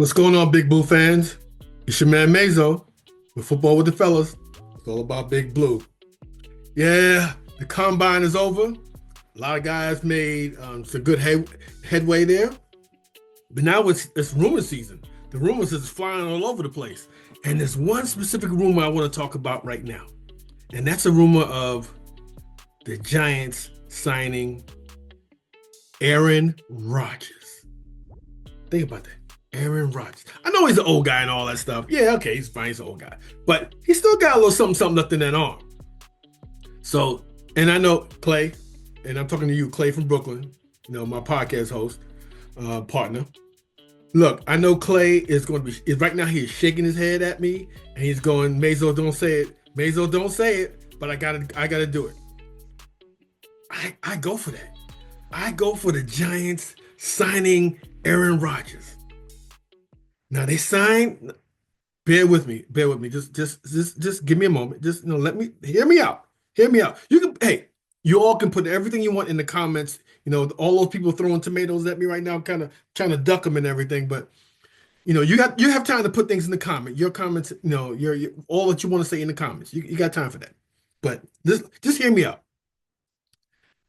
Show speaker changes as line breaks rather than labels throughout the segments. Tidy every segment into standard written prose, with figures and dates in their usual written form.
What's going on, Big Blue fans? It's your man Mayzo with Football with the Fellas. It's all about Big Blue. Yeah, the combine is over. A lot of guys made some good headway there. But now it's rumor season. The rumors is flying all over the place. And there's one specific rumor I want to talk about right now. And that's a rumor of the Giants signing Aaron Rodgers. Think about that. Aaron Rodgers. I know he's an old guy and all that stuff. Yeah, okay, he's fine. He's an old guy. But he still got a little something left in that arm. So, and I know Clay, and I'm talking to you, Clay from Brooklyn, my podcast host, partner. Look, I know Clay is going to be, right now he's shaking his head at me, and he's going, Mayzo, don't say it. Mayzo, don't say it, but I gotta do it. I go for that. I go for the Giants signing Aaron Rodgers. Now they signed. Bear with me. Just give me a moment. Just let me hear me out. Hear me out. You all can put everything you want in the comments. All those people throwing tomatoes at me right now, kind of trying to duck them and everything. But you have time to put things in the comment. Your comments, your all that you want to say in the comments. You got time for that. But just hear me out.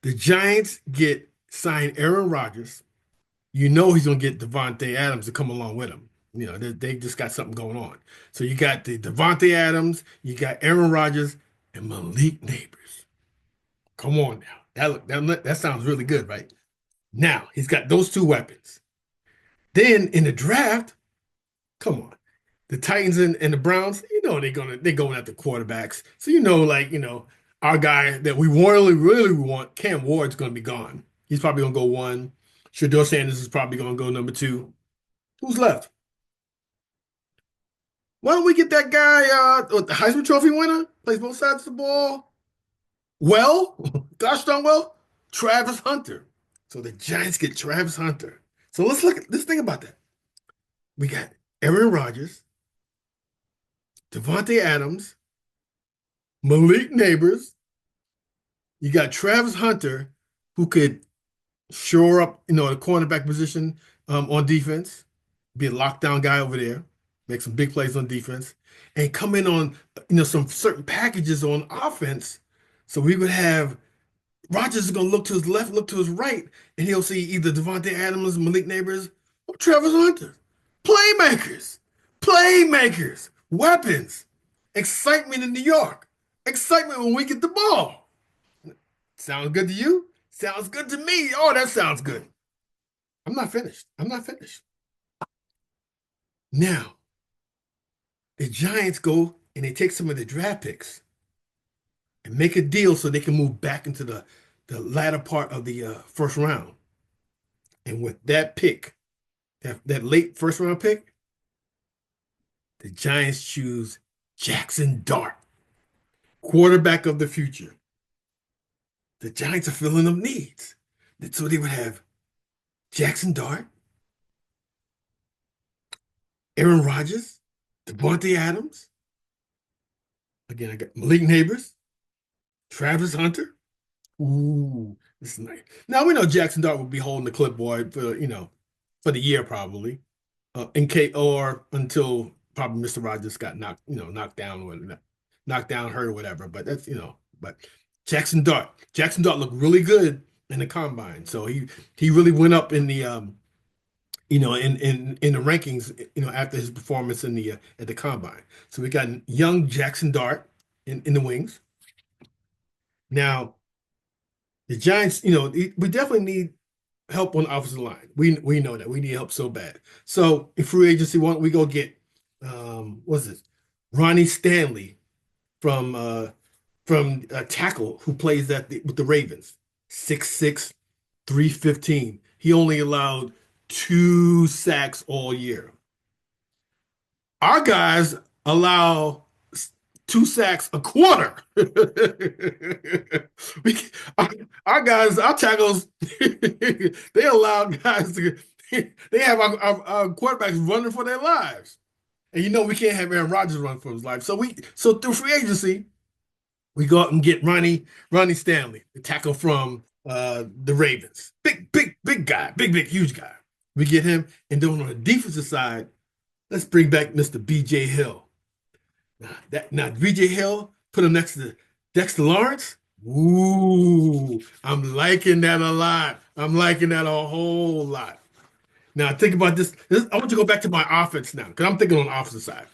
The Giants sign Aaron Rodgers. He's gonna get Devontae Adams to come along with him. They just got something going on. So you got the Devontae Adams, you got Aaron Rodgers, and Malik Neighbors. Come on now. That sounds really good, right? Now, he's got those two weapons. Then in the draft, come on. The Titans and the Browns, they're going after quarterbacks. So our guy that we really want, Cam Ward's gonna be gone. He's probably gonna go one. Shedeur Sanders is probably gonna go number two. Who's left? Why don't we get that guy, the Heisman Trophy winner, plays both sides of the ball? Well, gosh darn well, Travis Hunter. So the Giants get Travis Hunter. So let's think about that. We got Aaron Rodgers, Devontae Adams, Malik Neighbors. You got Travis Hunter, who could shore up, the cornerback position on defense, be a lockdown guy over there. Make some big plays on defense, and come in on some certain packages on offense. So we would have Rodgers is going to look to his left, look to his right, and he'll see either Devontae Adams, Malik Neighbors, or Travis Hunter. Playmakers, weapons, excitement in New York, excitement when we get the ball. Sounds good to you? Sounds good to me. Oh, that sounds good. I'm not finished. Now, the Giants go and they take some of the draft picks and make a deal so they can move back into the latter part of the first round. And with that pick, that late first round pick, the Giants choose Jackson Dart, quarterback of the future. The Giants are filling up needs. So they would have Jackson Dart, Aaron Rodgers, Devontae Adams. Again, I got Malik Neighbors, Travis Hunter. Ooh, this is nice. Now we know Jackson Dart will be holding the clipboard for the year probably, in case or until probably Mr. Rodgers got knocked down or hurt or whatever. But that's but Jackson Dart looked really good in the combine. So he really went up in the in the rankings, after his performance in the at the combine. So we got young Jackson Dart in the wings. Now, the Giants, we definitely need help on the offensive line. We know that we need help so bad. So in free agency, why don't we go get what's this? Ronnie Stanley from tackle who plays with the Ravens, 6'6", 315. He only allowed 2 sacks all year. Our guys allow 2 sacks a quarter. Our guys, our tackles, they allow guys they have our quarterbacks running for their lives. And we can't have Aaron Rodgers run for his life. So through free agency, we go out and get Ronnie Stanley, the tackle from the Ravens. Big guy, big, huge guy. We get him, and then on the defensive side, Let's bring back Mr. B.J. Hill. Now B.J. Hill, put him next to Dexter Lawrence. Ooh, I'm liking that a lot. I'm liking that a whole lot. Now think about this. I want to go back to my offense now because I'm thinking on the offensive side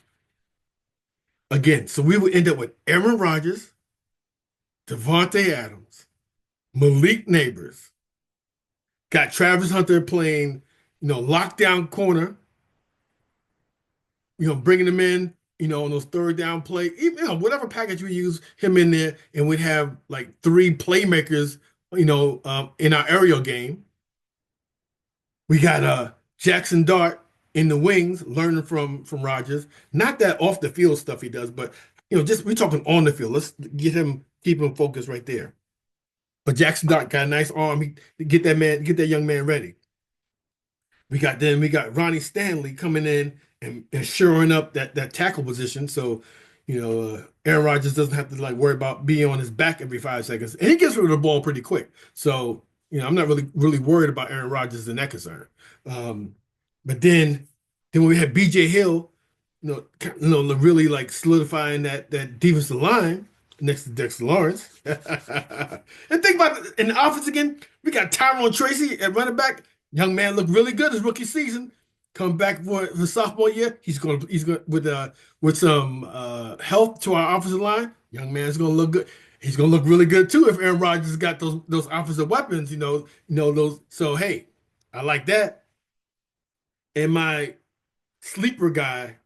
again. So we would end up with Aaron Rodgers, Devontae Adams, Malik Neighbors. Got Travis Hunter playing, lockdown corner. Bringing him in, on those third down play, even, whatever package we use him in there, and we'd have like three playmakers, in our aerial game. We got Jackson Dart in the wings, learning from Rodgers. Not that off the field stuff he does, but just we're talking on the field. Let's keep him focused right there. But Jackson Dart got a nice arm. Get that young man ready. We got Ronnie Stanley coming in and shoring up that tackle position. So, Aaron Rodgers doesn't have to like worry about being on his back every 5 seconds. And he gets rid of the ball pretty quick. So, I'm not really worried about Aaron Rodgers in that concern. Um, but then when we had BJ Hill, really like solidifying that defensive line next to Dexter Lawrence. And think about it, in the offense again, we got Tyrone Tracy at running back. Young man looked really good his rookie season. Come back for the sophomore year. He's going with some help to our offensive line. Young man's gonna look good. He's gonna look really good too if Aaron Rodgers got those offensive weapons. Those. So hey, I like that. And my sleeper guy,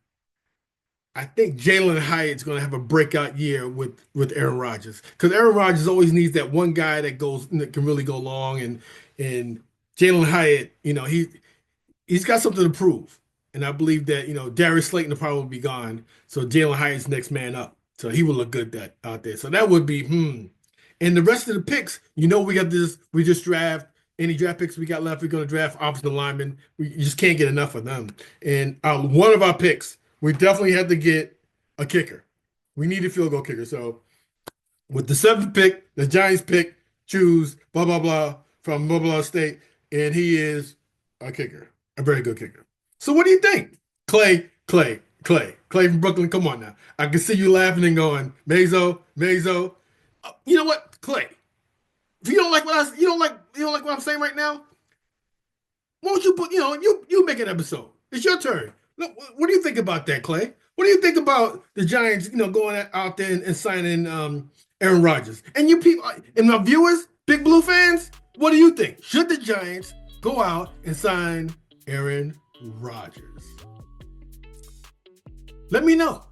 I think Jalen Hyatt's going to have a breakout year with Aaron Rodgers because Aaron Rodgers always needs that one guy that can really go long, and Jalen Hyatt, he's got something to prove, and I believe that Darius Slayton will probably be gone, so Jalen Hyatt's next man up, so he will look good out there. So that would be And the rest of the picks, we got this. We just draft any draft picks we got left. We're going to draft offensive linemen. You just can't get enough of them. And one of our picks, we definitely had to get a kicker. We need a field goal kicker. So with the seventh pick, the Giants pick, choose blah blah blah from blah blah state, and he is a kicker, a very good kicker. So what do you think, Clay from Brooklyn? Come on now, I can see you laughing and going, Mayzo. You know what, Clay? If you don't like you don't like what I'm saying right now, won't you put you make an episode? It's your turn. Look, what do you think about that, Clay? What do you think about the Giants, going out there and signing Aaron Rodgers? And you people and my viewers, Big Blue fans, what do you think? Should the Giants go out and sign Aaron Rodgers? Let me know.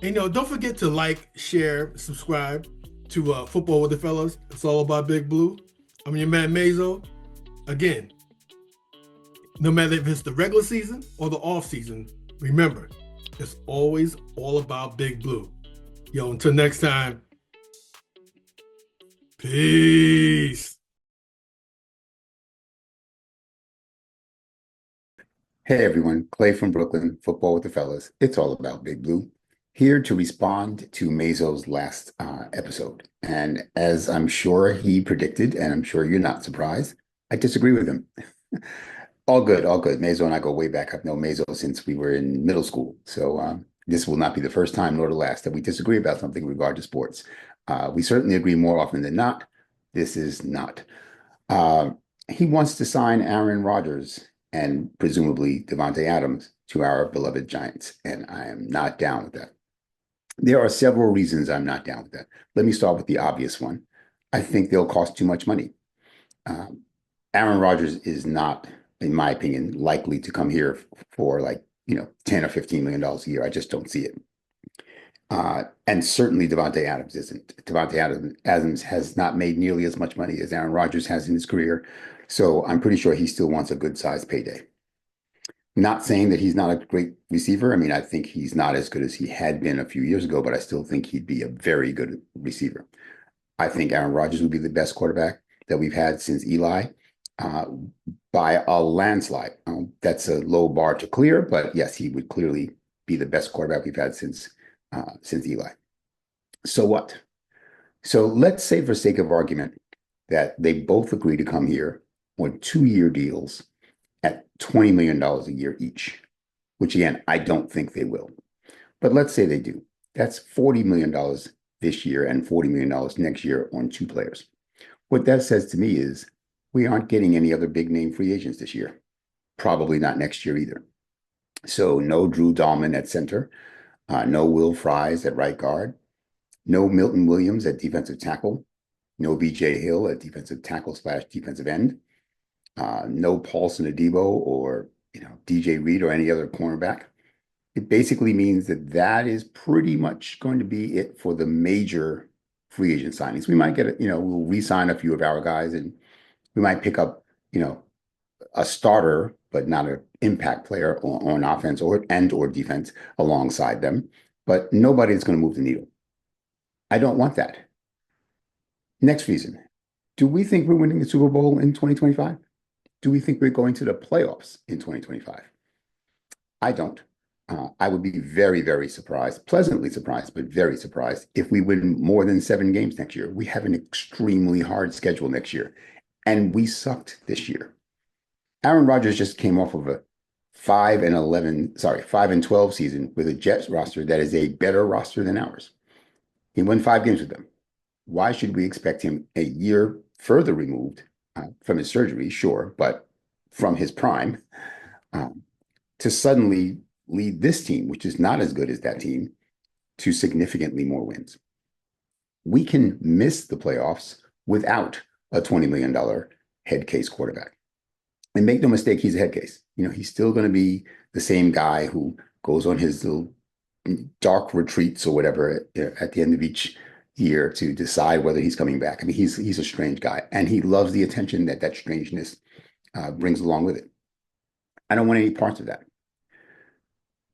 And don't forget to like, share, subscribe to Football with the Fellas. It's all about Big Blue. I'm your man Mayzo. Again, no matter if it's the regular season or the off season, remember, it's always all about Big Blue. Yo, until next time, peace.
Hey everyone, Clay from Brooklyn, Football with the Fellas. It's all about Big Blue. Here to respond to Mayzo's last episode. And as I'm sure he predicted, and I'm sure you're not surprised, I disagree with him. All good, all good. Mayzo and I go way back. I've known Mayzo since we were in middle school. So this will not be the first time nor the last that we disagree about something in regard to sports. We certainly agree more often than not. This is not. He wants to sign Aaron Rodgers and presumably Devontae Adams to our beloved Giants, and I am not down with that. There are several reasons I'm not down with that. Let me start with the obvious one. I think they'll cost too much money. Aaron Rodgers is not, in my opinion, likely to come here for like, $10 or $15 million a year. I just don't see it. And certainly Devontae Adams isn't. Devontae Adams has not made nearly as much money as Aaron Rodgers has in his career. So I'm pretty sure he still wants a good sized payday. Not saying that he's not a great receiver. I mean, I think he's not as good as he had been a few years ago, but I still think he'd be a very good receiver. I think Aaron Rodgers would be the best quarterback that we've had since Eli by a landslide. That's a low bar to clear, but yes, he would clearly be the best quarterback we've had since Eli. So what? So let's say, for sake of argument, that they both agree to come here on 2-year deals at $20 million a year each. which again, I don't think they will. But let's say they do. That's $40 million this year and $40 million next year on two players. What that says to me is we aren't getting any other big name free agents this year. Probably not next year either. So no Drew Dahlman at center, no Will Fries at right guard, no Milton Williams at defensive tackle, no BJ Hill at defensive tackle slash defensive end, no Paulson Adebo or DJ Reed or any other cornerback. It basically means that that is pretty much going to be it for the major free agent signings. We might get, we'll re-sign a few of our guys, and we might pick up, a starter, but not an impact player on offense or defense alongside them. But nobody's going to move the needle. I don't want that. Next reason. Do we think we're winning the Super Bowl in 2025? Do we think we're going to the playoffs in 2025? I don't. I would be very, very surprised, pleasantly surprised, but very surprised if we win more than 7 games next year. We have an extremely hard schedule next year, and we sucked this year. Aaron Rodgers just came off of a 5-12 season with a Jets roster that is a better roster than ours. He won 5 games with them. Why should we expect him a year further removed from his surgery? Sure, but from his prime to suddenly lead this team, which is not as good as that team, to significantly more wins. We can miss the playoffs without a $20 million head case quarterback. And make no mistake, he's a head case. He's still going to be the same guy who goes on his little dark retreats or whatever at the end of each year to decide whether he's coming back. I mean, he's a strange guy, and he loves the attention that strangeness brings along with it. I don't want any parts of that.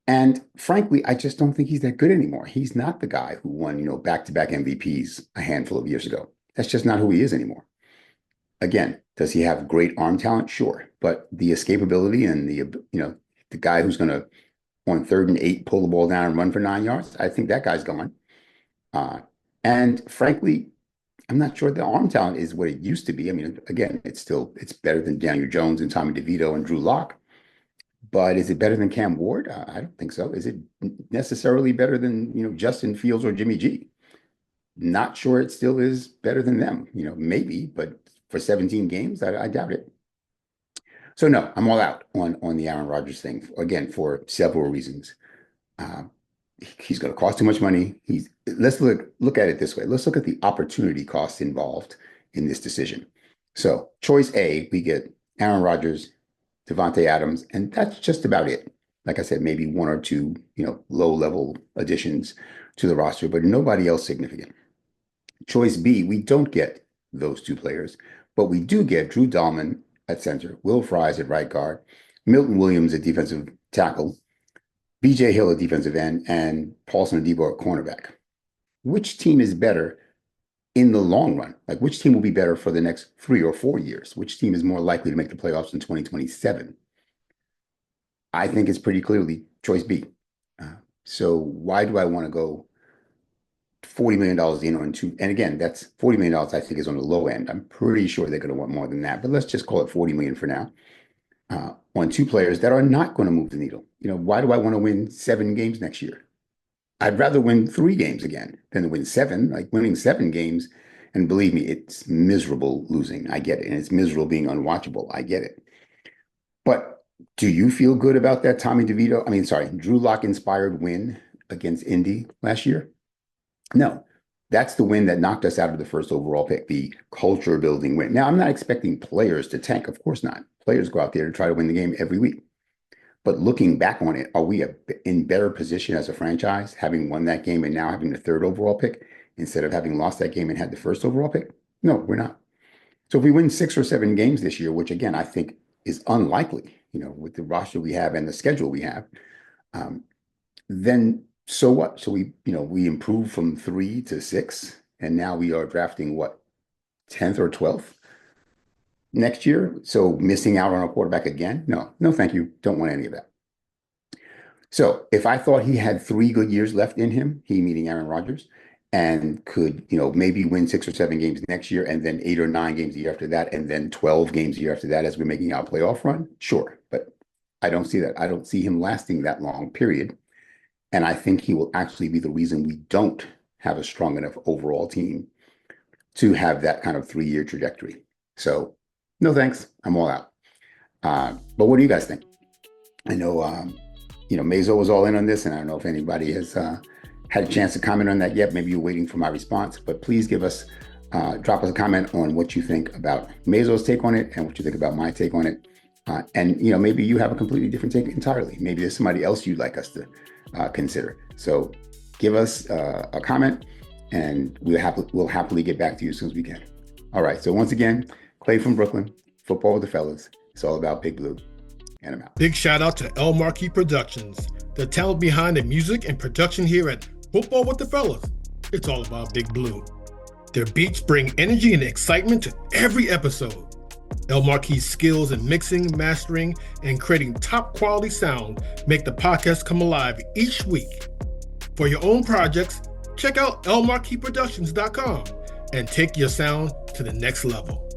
And frankly, I just don't think he's that good anymore. He's not the guy who won, back-to-back MVPs a handful of years ago. That's just not who he is anymore. Again, does he have great arm talent? Sure. But the escapability and the guy who's going to, on 3rd and 8, pull the ball down and run for 9 yards, I think that guy's gone. And frankly, I'm not sure the arm talent is what it used to be. I mean, again, it's better than Daniel Jones and Tommy DeVito and Drew Lock. But is it better than Cam Ward? I don't think so. Is it necessarily better than, Justin Fields or Jimmy G? Not sure it still is better than them. Maybe, but for 17 games, I doubt it. So no, I'm all out on the Aaron Rodgers thing, again, for several reasons. He's going to cost too much money. Let's look at it this way. Let's look at the opportunity costs involved in this decision. So choice A, we get Aaron Rodgers, Devontae Adams, and that's just about it. Like I said, maybe 1 or 2, low-level additions to the roster, but nobody else significant. Choice B, we don't get those 2 players, but we do get Drew Dahlman at center, Will Fries at right guard, Milton Williams at defensive tackle, BJ Hill at defensive end, and Paulson Adebo at cornerback. Which team is better in the long run? Like, which team will be better for the next 3 or 4 years? Which team is more likely to make the playoffs in 2027? I think it's pretty clearly choice B. So why do I want to go $40 million on 2? And again, that's $40 million, I think, is on the low end. I'm pretty sure they're going to want more than that, but let's just call it $40 million for now. On 2 players that are not going to move the needle. Why do I want to win 7 games next year? I'd rather win 3 games again than to win 7. Like, winning 7 games, and believe me, it's miserable losing. I get it. And it's miserable being unwatchable. I get it. But do you feel good about that Drew Lock inspired win against Indy last year? No. That's the win that knocked us out of the first overall pick, the culture building win. Now, I'm not expecting players to tank. Of course not. Players go out there to try to win the game every week. But looking back on it, are we in better position as a franchise, having won that game and now having the 3rd overall pick instead of having lost that game and had the 1st overall pick? No, we're not. So if we win 6 or 7 games this year, which again, I think is unlikely, with the roster we have and the schedule we have, then so what? So we improve from 3 to 6, and now we are drafting 10th or 12th next year. So missing out on a quarterback again? No, thank you. Don't want any of that. So if I thought he had 3 good years left in him, he meaning Aaron Rodgers, and could, maybe win 6 or 7 games next year, and then 8 or 9 games a year after that, and then 12 games a year after that as we're making our playoff run, sure. But I don't see that. I don't see him lasting that long, period. And I think he will actually be the reason we don't have a strong enough overall team to have that kind of 3-year trajectory. So no thanks. I'm all out. But what do you guys think? I know, Mayzo was all in on this, and I don't know if anybody has had a chance to comment on that yet. Maybe you're waiting for my response, but please drop us a comment on what you think about Mayzo's take on it and what you think about my take on it. And maybe you have a completely different take entirely. Maybe there's somebody else you'd like us to consider. So give us a comment, and we'll happily get back to you as soon as we can. All right. So once again, Clay from Brooklyn, Football with the Fellas. It's all about Big Blue. And I'm out.
Big shout out to El Marquis Productions, the talent behind the music and production here at Football with the Fellas. It's all about Big Blue. Their beats bring energy and excitement to every episode. El Marquis' skills in mixing, mastering, and creating top quality sound make the podcast come alive each week. For your own projects, check out elmarquisproductions.com and take your sound to the next level.